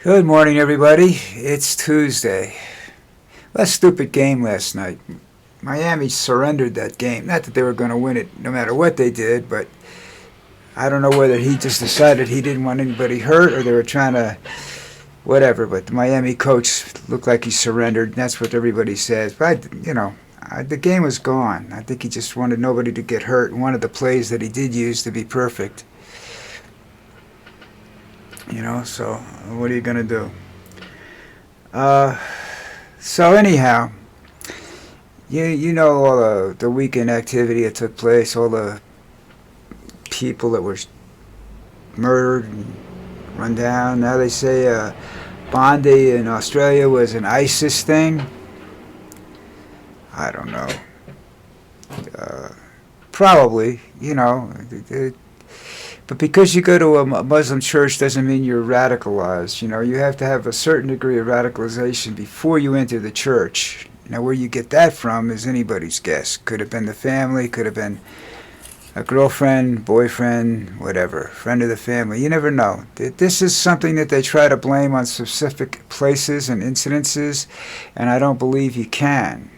Good morning, everybody. It's Tuesday. That stupid game last night. Miami surrendered that game. Not that they were going to win it no matter what they did, but I don't know whether he just decided he didn't want anybody hurt or they were trying to whatever. But the Miami coach looked like he surrendered. That's what everybody says. But, the game was gone. I think he just wanted nobody to get hurt and wanted the plays that he did use to be perfect. So what are you going to do? So anyhow, you know all the weekend activity that took place, all the people that were murdered and run down. Now they say Bondi in Australia was an ISIS thing. I don't know. Probably, but because you go to a Muslim church doesn't mean you're radicalized. You have to have a certain degree of radicalization before you enter the church. Now, where you get that from is anybody's guess. Could have been the family, could have been a girlfriend, boyfriend, whatever, friend of the family. You never know. This is something that they try to blame on specific places and incidences, and I don't believe you can.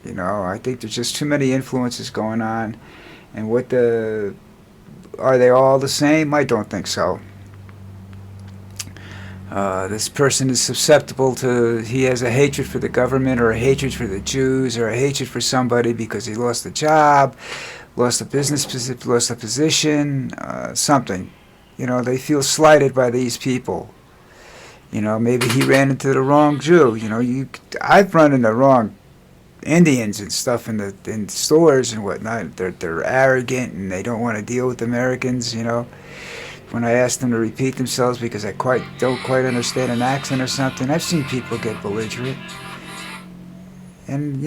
I think there's just too many influences going on, and are they all the same? I don't think so. This person is susceptible he has a hatred for the government or a hatred for the Jews or a hatred for somebody because he lost a job, lost a business, lost a position, something. They feel slighted by these people. Maybe he ran into the wrong Jew. I've run into wrong Indians and stuff in stores and whatnot. They're arrogant and they don't want to deal with Americans. When I ask them to repeat themselves because I don't quite understand an accent or something, I've seen people get belligerent, and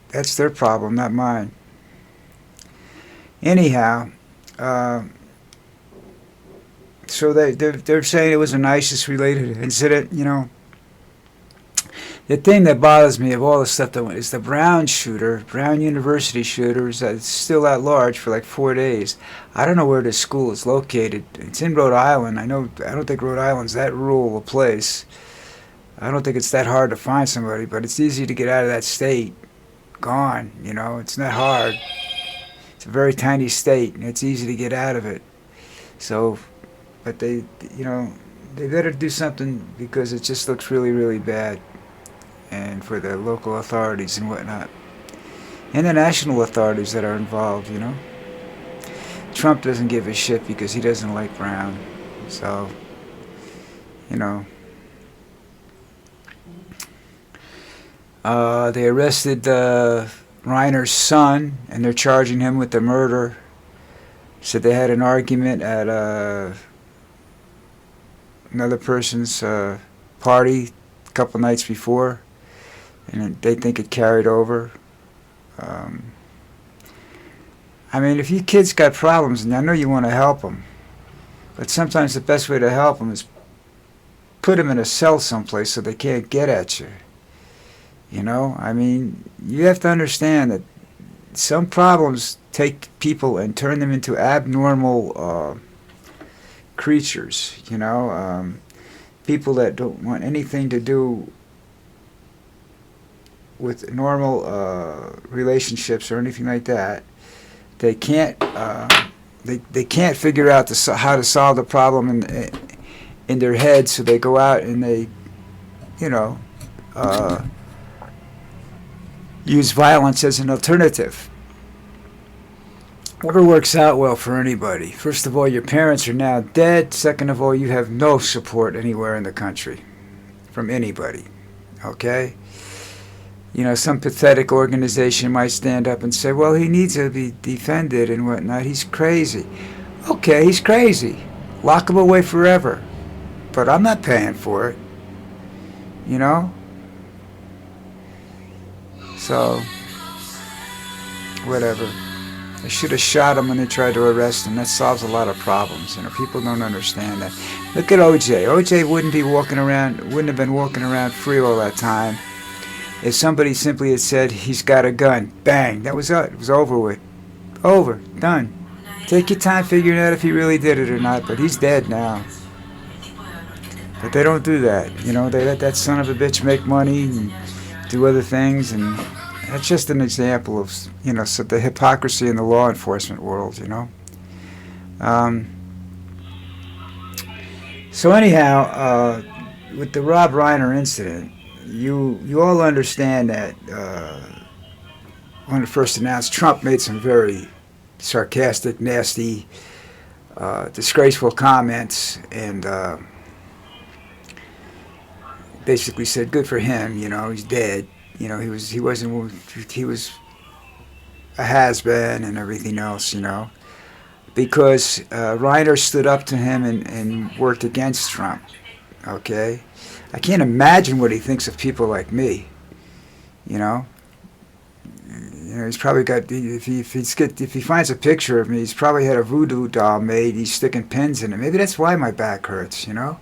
that's their problem, not mine. Anyhow, so they're saying it was an ISIS-related incident. The thing that bothers me of all the stuff that went is the Brown University shooter, is still at large for like 4 days. I don't know where this school is located. It's in Rhode Island. I don't think Rhode Island's that rural a place. I don't think it's that hard to find somebody, but it's easy to get out of that state. Gone, it's not hard. It's a very tiny state, and it's easy to get out of it. So, but they better do something because it just looks really, really bad. And for the local authorities and whatnot, and the national authorities that are involved. Trump doesn't give a shit because he doesn't like Brown. So, they arrested Reiner's son, and they're charging him with the murder. Said they had an argument at another person's party a couple nights before, and they think it carried over. If your kid's got problems, and I know you want to help them, but sometimes the best way to help them is put them in a cell someplace so they can't get at you. You have to understand that some problems take people and turn them into abnormal creatures, people that don't want anything to do with normal relationships or anything like that. They can't they can't figure out how to solve the problem in their head, so they go out and they use violence as an alternative. Never works out well for anybody. First of all, your parents are now dead. Second of all, you have no support anywhere in the country from anybody. Okay? Some pathetic organization might stand up and say, well, he needs to be defended and whatnot. He's crazy. Okay, he's crazy. Lock him away forever. But I'm not paying for it. So, whatever. They should have shot him when they tried to arrest him. That solves a lot of problems. People don't understand that. Look at OJ. OJ wouldn't have been walking around free all that time if somebody simply had said, he's got a gun. Bang. That was it. It was over with. Over. Done. Take your time figuring out if he really did it or not, but he's dead now. But they don't do that. You know, they let that son of a bitch make money and do other things, and that's just an example of, you know, so the hypocrisy in the law enforcement world, you know. Um, so anyhow, with the Rob Reiner incident, you all understand that when it first announced, Trump made some very sarcastic, nasty, disgraceful comments, and basically said, "Good for him, you know, he's dead. You know, he was a has-been and everything else, you know." Because Reiner stood up to him and worked against Trump. Okay, I can't imagine what he thinks of people like me. You know, he's probably got, if he finds a picture of me, he's probably had a voodoo doll made. He's sticking pins in it. Maybe that's why my back hurts. You know.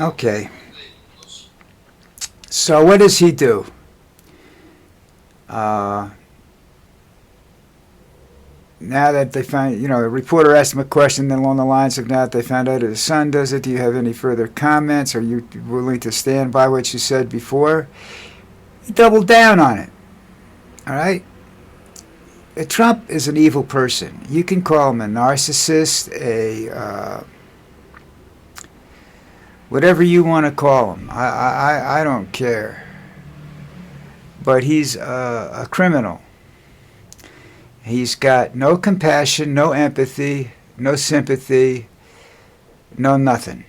Okay. So what does he do? Now that they find, you know, the reporter asked him a question along the lines of, now that they found out his son does it, do you have any further comments? Are you willing to stand by what you said before? He doubled down on it. All right? Trump is an evil person. You can call him a narcissist, whatever you want to call him. I don't care. But he's a criminal. He's got no compassion, no empathy, no sympathy, no nothing.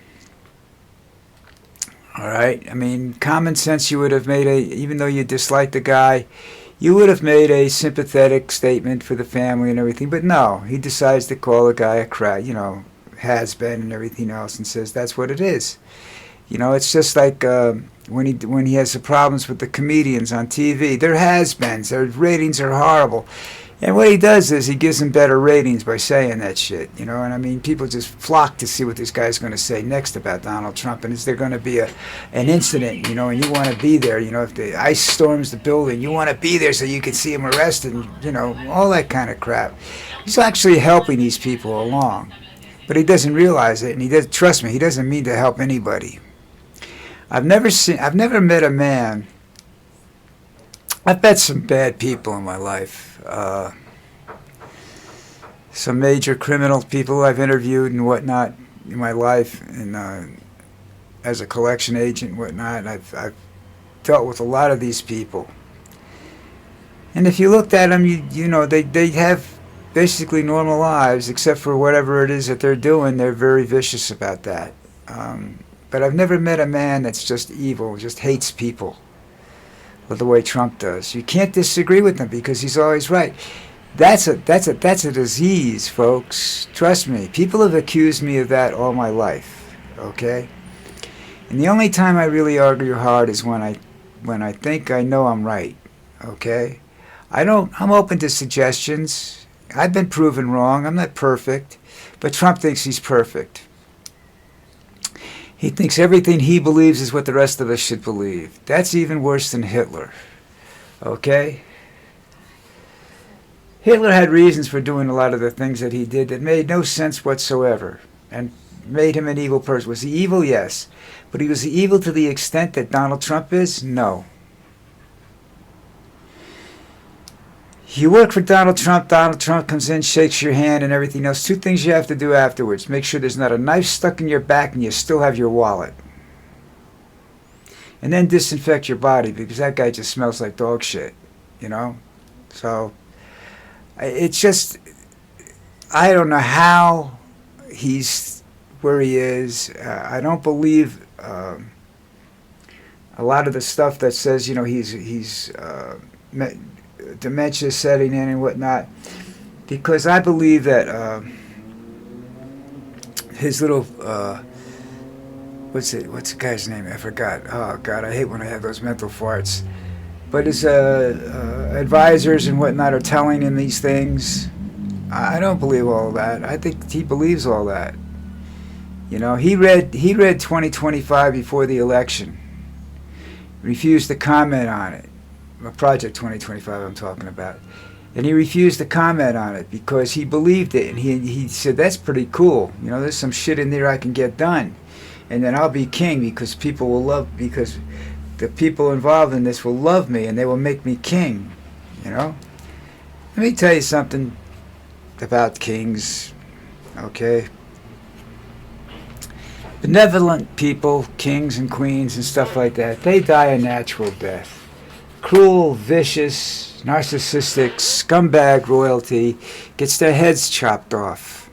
All right? I mean, common sense, you would have made even though you dislike the guy, you would have made a sympathetic statement for the family and everything. But no, he decides to call the guy a crap, you know, has been and everything else, and says that's what it is. You know, it's just like when he has the problems with the comedians on TV. They're has-beens. Their ratings are horrible. And what he does is he gives them better ratings by saying that shit, you know. And I mean, people just flock to see what this guy's going to say next about Donald Trump. And is there going to be an incident, you know, and you want to be there, you know, if the ICE storms the building, you want to be there so you can see him arrested, and, you know, all that kind of crap. He's actually helping these people along. But he doesn't realize it, and he does. Trust me, he doesn't mean to help anybody. I've never met a man. I've met some bad people in my life. Some major criminal people I've interviewed and whatnot in my life, and as a collection agent and whatnot, I've dealt with a lot of these people. And if you looked at them, you know, they have basically normal lives, except for whatever it is that they're doing. They're very vicious about that. But I've never met a man that's just evil, just hates people the way Trump does. You can't disagree with him because he's always right. That's a disease, folks. Trust me. People have accused me of that all my life. Okay? And the only time I really argue hard is when I think I know I'm right. Okay? I'm open to suggestions. I've been proven wrong. I'm not perfect. But Trump thinks he's perfect. He thinks everything he believes is what the rest of us should believe. That's even worse than Hitler. Okay? Hitler had reasons for doing a lot of the things that he did that made no sense whatsoever and made him an evil person. Was he evil? Yes. But he was evil to the extent that Donald Trump is? No. You work for Donald Trump comes in, shakes your hand and everything else. Two things you have to do afterwards. Make sure there's not a knife stuck in your back and you still have your wallet. And then disinfect your body because that guy just smells like dog shit, you know? So, it's just, I don't know how he's where he is. I don't believe a lot of the stuff that says, you know, he's dementia setting in and whatnot, because I believe that his little what's the guy's name? I forgot. Oh God, I hate when I have those mental farts. But his advisors and whatnot are telling him these things. I don't believe all of that. I think he believes all that. You know, he read 2025 before the election. Refused to comment on it. Project 2025 I'm talking about. And he refused to comment on it because he believed it. And he said, that's pretty cool. You know, there's some shit in there I can get done. And then I'll be king because because the people involved in this will love me and they will make me king. You know? Let me tell you something about kings, okay? Benevolent people, kings and queens and stuff like that, they die a natural death. Cruel, vicious, narcissistic, scumbag royalty gets their heads chopped off.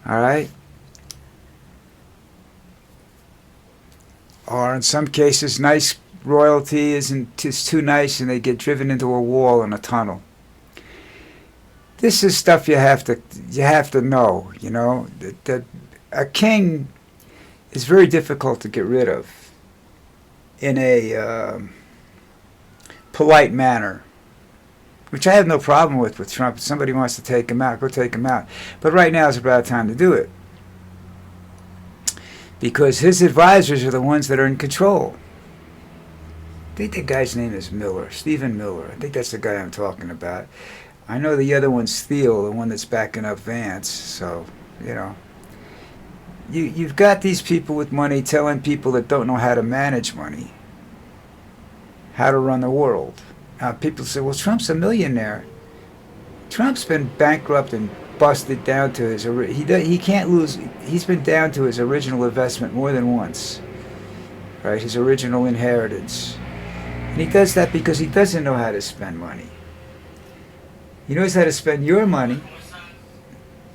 Alright? Or in some cases, nice royalty is too nice and they get driven into a wall in a tunnel. This is stuff you have to know, you know. That a king is very difficult to get rid of in a polite manner, which I have no problem with Trump. If somebody wants to take him out, go take him out. But right now is a bad time to do it because his advisors are the ones that are in control. I think the guy's name is Miller, Stephen Miller. I think that's the guy I'm talking about. I know the other one's Thiel, the one that's backing up Vance. So, you know, you've got these people with money telling people that don't know how to manage money, how to run the world. Now, people say, well, Trump's a millionaire. Trump's been bankrupt and busted down to his... He can't lose... He's been down to his original investment more than once. Right? His original inheritance. And he does that because he doesn't know how to spend money. He knows how to spend your money.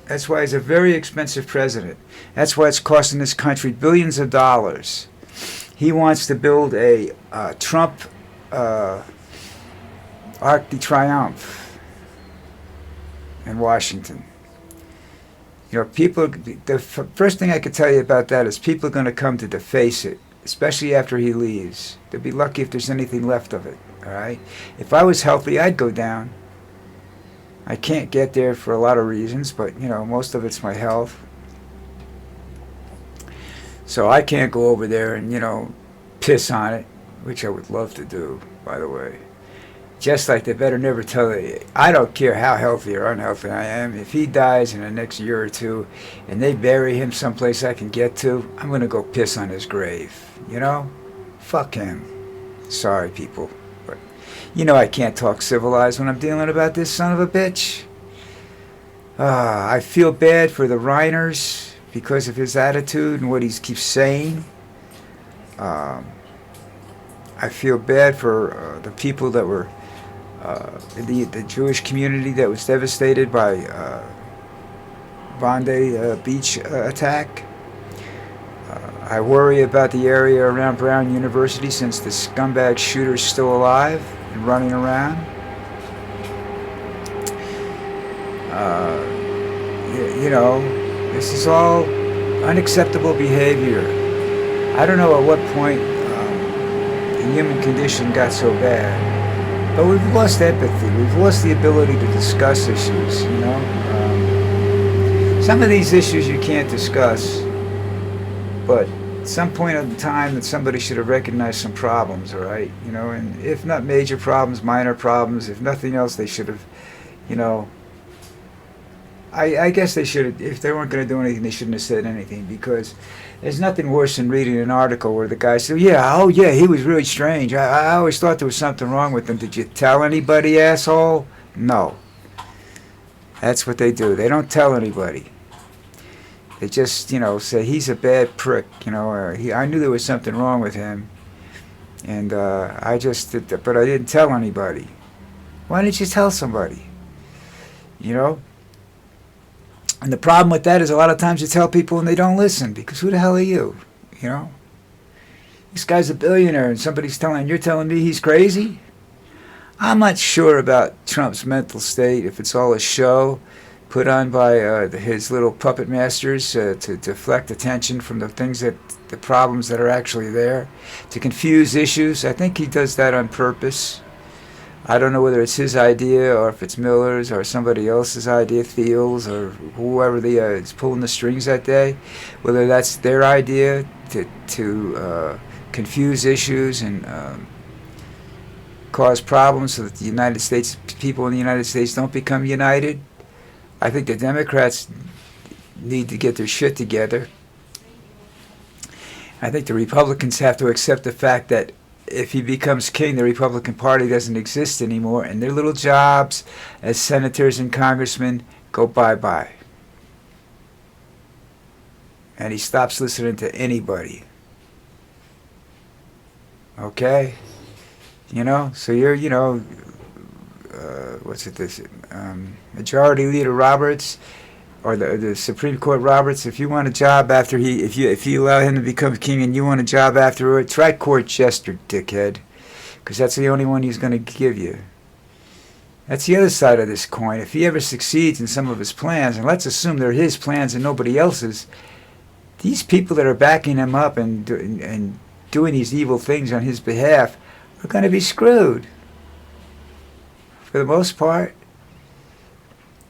That's why he's a very expensive president. That's why it's costing this country billions of dollars. He wants to build a Trump Arc de Triomphe in Washington. You know, the first thing I could tell you about that is people are going to come to deface it, especially after he leaves. They'll be lucky if there's anything left of it, all right? If I was healthy, I'd go down. I can't get there for a lot of reasons, but, you know, most of it's my health. So I can't go over there and, you know, piss on it, which I would love to do, by the way. Just like they better never tell you, I don't care how healthy or unhealthy I am, if he dies in the next year or two and they bury him someplace I can get to, I'm going to go piss on his grave, you know? Fuck him. Sorry, people. But you know I can't talk civilized when I'm dealing about this son of a bitch. I feel bad for the Reiners because of his attitude and what he keeps saying. I feel bad for the people that were the Jewish community that was devastated by Bondi Beach attack. I worry about the area around Brown University since the scumbag shooter's still alive and running around. You know, this is all unacceptable behavior. I don't know at what point the human condition got so bad, but we've lost empathy. We've lost the ability to discuss issues, you know. Some of these issues you can't discuss, but at some point in time that somebody should have recognized some problems, all right? You know, and if not major problems, minor problems, if nothing else, they should have, you know, I guess they should have, if they weren't going to do anything, they shouldn't have said anything, because there's nothing worse than reading an article where the guy said, yeah, he was really strange. I always thought there was something wrong with him. Did you tell anybody, asshole? No. That's what they do. They don't tell anybody. They just, you know, say he's a bad prick, you know, or I knew there was something wrong with him, and I just did that, but I didn't tell anybody. Why didn't you tell somebody? You know? And the problem with that is a lot of times you tell people and they don't listen, because who the hell are you? You know? This guy's a billionaire and you're telling me he's crazy? I'm not sure about Trump's mental state, if it's all a show put on by his little puppet masters to deflect attention from the problems that are actually there, to confuse issues. I think he does that on purpose. I don't know whether it's his idea or if it's Miller's or somebody else's idea, Thiel's or whoever is pulling the strings that day, whether that's their idea to confuse issues and cause problems so that the United States, people in the United States don't become united. I think the Democrats need to get their shit together. I think the Republicans have to accept the fact that if he becomes king, the Republican Party doesn't exist anymore, and their little jobs as senators and congressmen go bye-bye. And he stops listening to anybody. Okay? You know? So you're, you know, Majority Leader Roberts, or the Supreme Court Roberts, if you want a job after if you allow him to become king and you want a job afterward, try court jester, dickhead, because that's the only one he's going to give you. That's the other side of this coin. If he ever succeeds in some of his plans, and let's assume they're his plans and nobody else's, these people that are backing him up and doing these evil things on his behalf are going to be screwed. For the most part.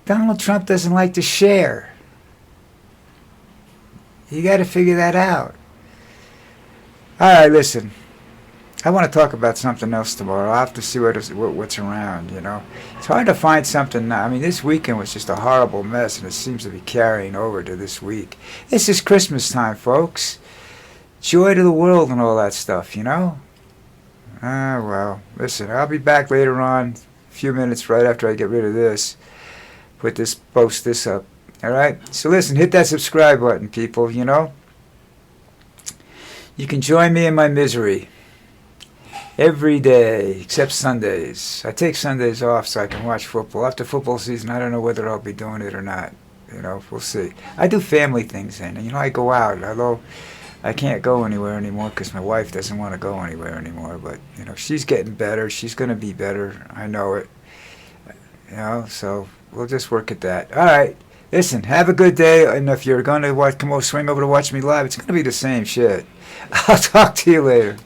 Donald Trump doesn't like to share. You got to figure that out. All right, listen. I want to talk about something else tomorrow. I'll have to see what's around, you know. It's hard to find something now. I mean, this weekend was just a horrible mess, and it seems to be carrying over to this week. This is Christmas time, folks. Joy to the world and all that stuff, you know. Well, listen, I'll be back later on, a few minutes right after I get rid of this. Post this up. All right? So listen, hit that subscribe button, people, you know. You can join me in my misery every day except Sundays. I take Sundays off so I can watch football. After football season, I don't know whether I'll be doing it or not. You know, we'll see. I do family things then. You know, I go out, although I can't go anywhere anymore because my wife doesn't want to go anywhere anymore. But, you know, she's getting better. She's going to be better. I know it. You know, so we'll just work at that. All right. Listen, have a good day. And if you're going to swing over to watch me live, it's going to be the same shit. I'll talk to you later.